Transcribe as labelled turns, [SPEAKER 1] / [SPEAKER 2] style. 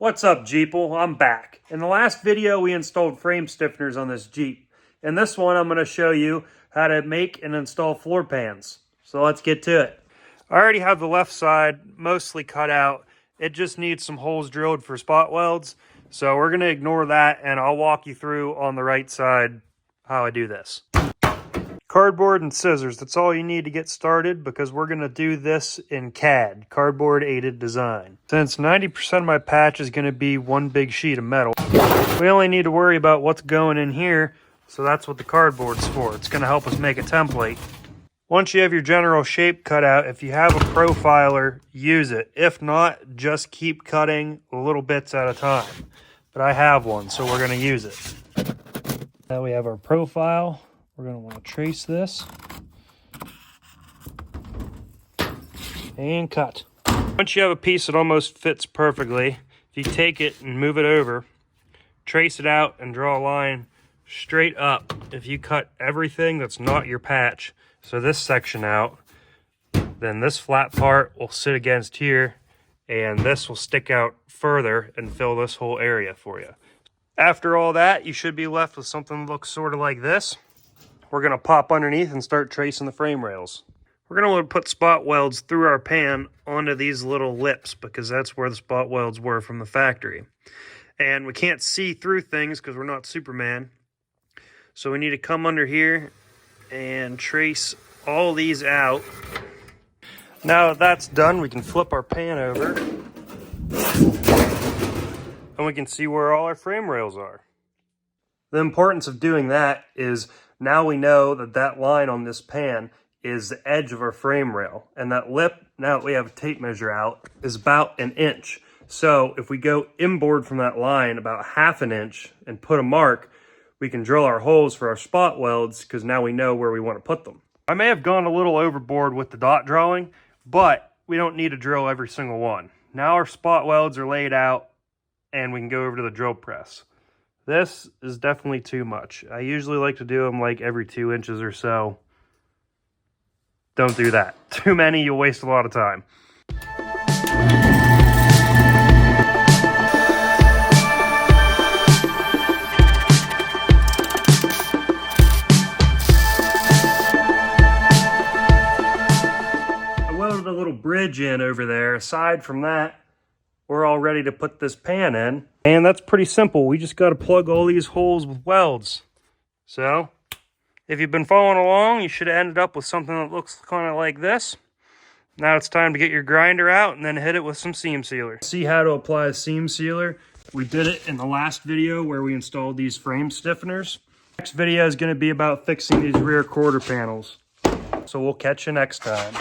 [SPEAKER 1] What's up, Jeeple? I'm back. In the last video, we installed frame stiffeners on this Jeep. In this one, I'm going to show you how to make and install floor pans. So let's get to it. I already have the left side mostly cut out. It just needs some holes drilled for spot welds. So we're going to ignore that, and I'll walk you through on the right side how I do this. Cardboard and scissors, that's all you need to get started because we're going to do this in CAD, Cardboard Aided Design. Since 90% of my patch is going to be one big sheet of metal, we only need to worry about what's going in here, so that's what the cardboard's for. It's going to help us make a template. Once you have your general shape cut out, if you have a profiler, use it. If not, just keep cutting little bits at a time. But I have one, so we're going to use it. Now we have our profile. We're going to want to trace this and cut. Once you have a piece that almost fits perfectly, if you take it and move it over, trace it out and draw a line straight up. If you cut everything that's not your patch, so this section out, then this flat part will sit against here and this will stick out further and fill this whole area for you. After all that, you should be left with something that looks sort of like this. We're going to pop underneath and start tracing the frame rails. We're going to want to put spot welds through our pan onto these little lips because that's where the spot welds were from the factory. And we can't see through things because we're not Superman. So we need to come under here and trace all these out. Now that that's done, we can flip our pan over and we can see where all our frame rails are. The importance of doing that is now we know that that line on this pan is the edge of our frame rail. And that lip, now that we have a tape measure out, is about 1 inch. So if we go inboard from that line about 1/2 inch and put a mark, we can drill our holes for our spot welds because now we know where we want to put them. I may have gone a little overboard with the dot drawing, but we don't need to drill every single one. Now our spot welds are laid out and we can go over to the drill press. This is definitely too much. I usually like to do them like every 2 inches or so. Don't do that. Too many, you'll waste a lot of time. I welded a little bridge in over there. Aside from that, we're all ready to put this pan in. And that's pretty simple. We just got to plug all these holes with welds. So, if you've been following along, you should have ended up with something that looks kind of like this. Now it's time to get your grinder out and then hit it with some seam sealer. See how to apply a seam sealer? We did it in the last video where we installed these frame stiffeners. Next video is going to be about fixing these rear quarter panels. So we'll catch you next time.